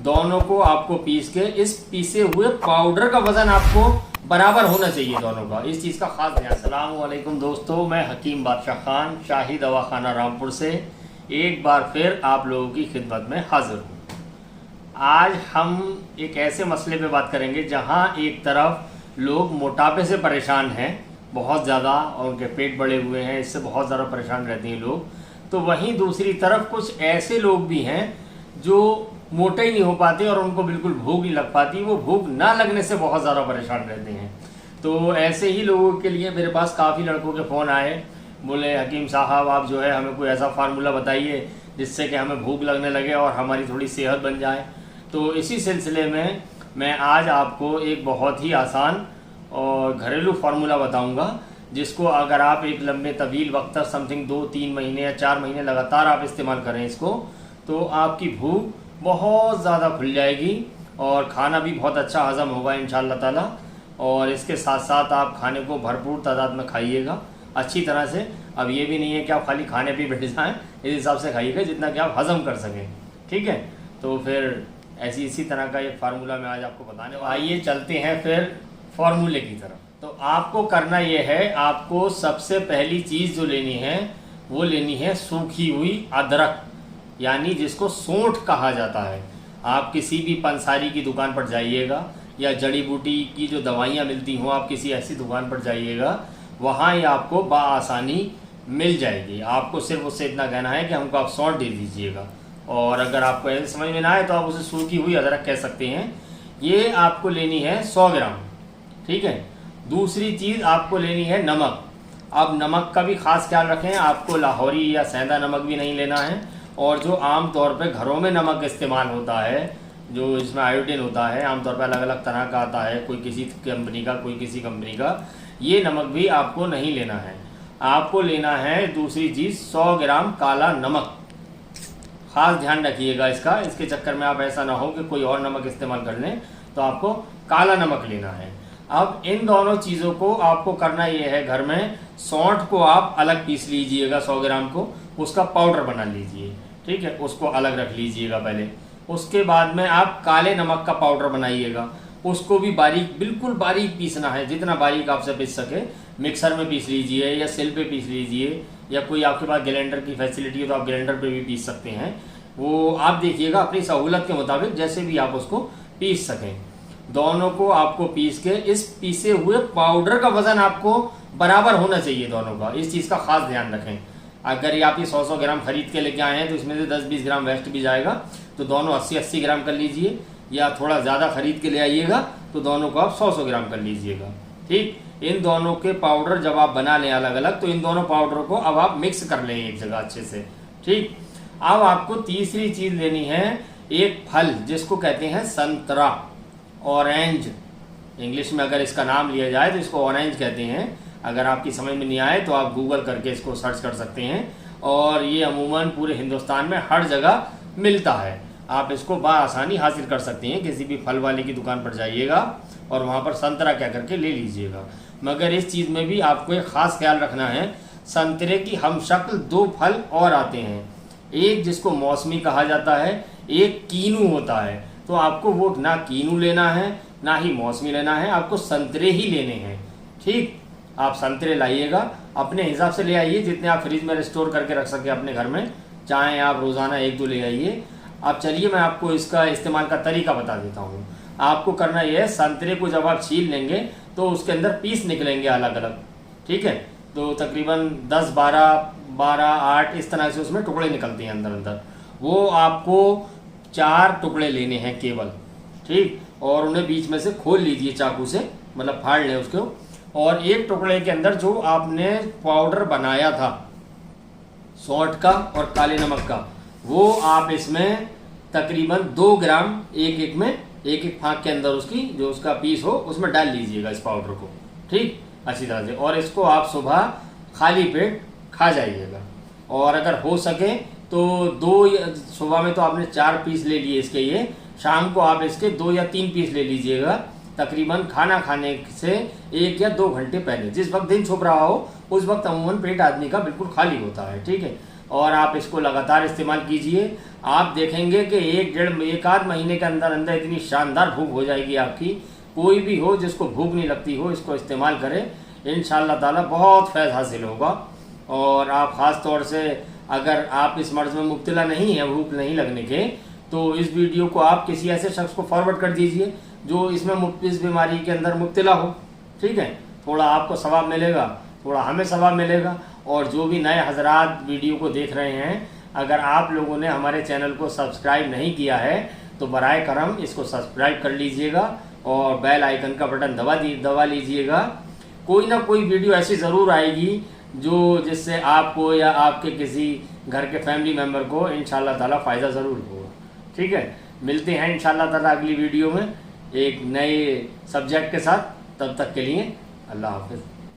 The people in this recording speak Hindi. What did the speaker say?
दोनों को आपको पीस के इस पीसे हुए पाउडर का वजन आपको बराबर होना चाहिए दोनों का, इस चीज़ का खास ध्यान। अस्सलाम वालेकुम दोस्तों, मैं हकीम बादशाह खान शाही दवाखाना रामपुर से एक बार फिर आप लोगों की खिदमत में हाजिर हूँ। आज हम एक ऐसे मसले पे बात करेंगे जहाँ एक तरफ लोग मोटापे से परेशान हैं बहुत ज़्यादा और उनके पेट बड़े हुए हैं, इससे बहुत ज़्यादा परेशान रहते हैं लोग, तो वहीं दूसरी तरफ कुछ ऐसे लोग भी हैं जो मोटे ही नहीं हो पाते और उनको बिल्कुल भूख नहीं लग पाती, वो भूख ना लगने से बहुत ज़्यादा परेशान रहते हैं। तो ऐसे ही लोगों के लिए मेरे पास काफ़ी लड़कों के फ़ोन आए, बोले हकीम साहब आप जो है हमें कोई ऐसा फार्मूला बताइए जिससे कि हमें भूख लगने लगे और हमारी थोड़ी सेहत बन जाए। तो इसी सिलसिले में मैं आज आपको एक बहुत ही आसान और घरेलू फार्मूला बताऊंगा जिसको अगर आप एक लंबे तवील वक्त तक समथिंग 2-3 महीने या 4 महीने लगातार आप इस्तेमाल करें इसको, तो आपकी भूख बहुत ज़्यादा खुल जाएगी और खाना भी बहुत अच्छा हज़म होगा इंशाअल्लाह ताला। और इसके साथ साथ आप खाने को भरपूर तादाद में खाइएगा अच्छी तरह से। अब ये भी नहीं है कि आप खाली खाने पे बैठ जाएँ, इस हिसाब से खाइएगा जितना कि आप हज़म कर सकें, ठीक है। तो फिर इसी तरह का एक फार्मूला मैं आज आपको बताने वाला। आइए चलते हैं फिर फार्मूले की तरफ। तो आपको करना ये है, आपको सबसे पहली चीज़ जो लेनी है वो लेनी है सूखी हुई अदरक, यानी जिसको सौंठ कहा जाता है। आप किसी भी पंसारी की दुकान पर जाइएगा या जड़ी बूटी की जो दवाइयाँ मिलती हों आप किसी ऐसी दुकान पर जाइएगा, वहाँ ये आपको बआसानी मिल जाएगी। आपको सिर्फ उससे इतना कहना है कि हमको आप सौंठ दे दीजिएगा, और अगर आपको ऐसे समझ में ना आए तो आप उसे सूखी हुई अदरक कह सकते हैं। ये आपको लेनी है 100 ग्राम, ठीक है। दूसरी चीज़ आपको लेनी है नमक। अब नमक का भी खास ख्याल रखें, आपको लाहौरी या सेंधा नमक भी नहीं लेना है, और जो आम तौर पे घरों में नमक इस्तेमाल होता है जो इसमें आयोडीन होता है, आमतौर पे अलग अलग तरह का आता है, कोई किसी कंपनी का कोई किसी कंपनी का, ये नमक भी आपको नहीं लेना है। आपको लेना है दूसरी चीज़ 100 ग्राम काला नमक। खास ध्यान रखिएगा इसका, इसके चक्कर में आप ऐसा ना हो कि कोई और नमक इस्तेमाल कर लें, तो आपको काला नमक लेना है। अब इन दोनों चीज़ों को आपको करना ये है, घर में सौंठ को आप अलग पीस लीजिएगा 100 ग्राम को, उसका पाउडर बना लीजिए, ठीक है, उसको अलग रख लीजिएगा पहले। उसके बाद में आप काले नमक का पाउडर बनाइएगा, उसको भी बारीक बिल्कुल बारीक पीसना है, जितना बारीक आपसे पीस सके। मिक्सर में पीस लीजिए या सिल पे पीस लीजिए, या कोई आपके पास ग्राइंडर की फैसिलिटी है तो आप ग्राइंडर पे भी पीस सकते हैं। वो आप देखिएगा अपनी सहूलत के मुताबिक जैसे भी आप उसको पीस सकें। दोनों को आपको पीस के इस पीसे हुए पाउडर का वजन आपको बराबर होना चाहिए दोनों का, इस चीज़ का खास ध्यान रखें। अगर ये आप ये 100 ग्राम खरीद के लेके आए हैं तो इसमें से 10-20 ग्राम वेस्ट भी जाएगा, तो दोनों 80-80 ग्राम कर लीजिए, या थोड़ा ज़्यादा खरीद के ले आइएगा तो दोनों को आप 100-100 ग्राम कर लीजिएगा, ठीक। इन दोनों के पाउडर जब आप बना लें अलग अलग, तो इन दोनों पाउडर को अब आप मिक्स कर लें एक जगह अच्छे से, ठीक। अब आपको तीसरी चीज़ लेनी है एक फल जिसको कहते हैं संतरा, ऑरेंज। इंग्लिश में अगर इसका नाम लिया जाए तो इसको ऑरेंज कहते हैं। अगर आपकी समझ में नहीं आए तो आप गूगल करके इसको सर्च कर सकते हैं, और ये अमूमन पूरे हिंदुस्तान में हर जगह मिलता है। आप इसको बआसानी हासिल कर सकते हैं, किसी भी फल वाले की दुकान पर जाइएगा और वहाँ पर संतरा क्या करके ले लीजिएगा। मगर इस चीज़ में भी आपको एक ख़ास ख्याल रखना है, संतरे की हमशक्ल 2 फल और आते हैं, एक जिसको मौसमी कहा जाता है, एक कीनू होता है। तो आपको वो ना कीनू लेना है ना ही मौसमी लेना है, आपको संतरे ही लेने हैं, ठीक। आप संतरे लाइएगा, अपने हिसाब से ले आइए, जितने आप फ्रिज में स्टोर करके रख सके अपने घर में, चाहे आप रोज़ाना 1-2 ले आइए। अब चलिए मैं आपको इसका इस्तेमाल का तरीका बता देता हूँ। आपको करना यह है, संतरे को जब आप छील लेंगे तो उसके अंदर पीस निकलेंगे अलग अलग, ठीक है। तो तकरीबन 10-12-8 इस तरह से उसमें टुकड़े निकलते हैं अंदर अंदर। वो आपको 4 टुकड़े लेने हैं केवल, ठीक, और उन्हें बीच में से खोल लीजिए चाकू से, मतलब फाड़ लें उसको। और एक टुकड़े के अंदर जो आपने पाउडर बनाया था सौंठ का और काले नमक का, वो आप इसमें तकरीबन 2 ग्राम एक फाँक के अंदर उसकी जो उसका पीस हो उसमें डाल लीजिएगा इस पाउडर को, ठीक, अच्छी तरह से। और इसको आप सुबह खाली पेट खा जाइएगा, और अगर हो सके तो सुबह में तो आपने 4 पीस ले लिए इसके, ये शाम को आप इसके 2 या 3 पीस ले लीजिएगा, तकरीबन खाना खाने से 1 या 2 घंटे पहले। जिस वक्त दिन छुप रहा हो उस वक्त अमूमन पेट आदमी का बिल्कुल खाली होता है, ठीक है। और आप इसको लगातार इस्तेमाल कीजिए। आप देखेंगे कि एक आध महीने के अंदर अंदर इतनी शानदार भूख हो जाएगी आपकी। कोई भी हो जिसको भूख नहीं लगती हो, इसको इस्तेमाल करें, इंशाअल्लाह ताला बहुत फैज़ हासिल होगा। और आप ख़ास तौर से अगर आप इस मर्ज़ में मुब्तला नहीं है भूख नहीं लगने के, तो इस वीडियो को आप किसी ऐसे शख्स को फॉरवर्ड कर दीजिए जो इस बीमारी के अंदर मुब्तला हो। ठीक है, थोड़ा आपको सवाब मिलेगा, थोड़ा हमें सवाब मिलेगा। और जो भी नए हजरात वीडियो को देख रहे हैं, अगर आप लोगों ने हमारे चैनल को सब्सक्राइब नहीं किया है तो बराए करम इसको सब्सक्राइब कर लीजिएगा और बेल आइकन का बटन दबा लीजिएगा। कोई ना कोई वीडियो ऐसी ज़रूर आएगी जिससे आपको या आपके किसी घर के फैमिली मेम्बर को इंशाअल्लाह ताला फ़ायदा ज़रूर होगा। ठीक है, मिलते हैं इंशाअल्लाह ताला अगली वीडियो में एक नए सब्जेक्ट के साथ। तब तक के लिए अल्लाह हाफ़िज़।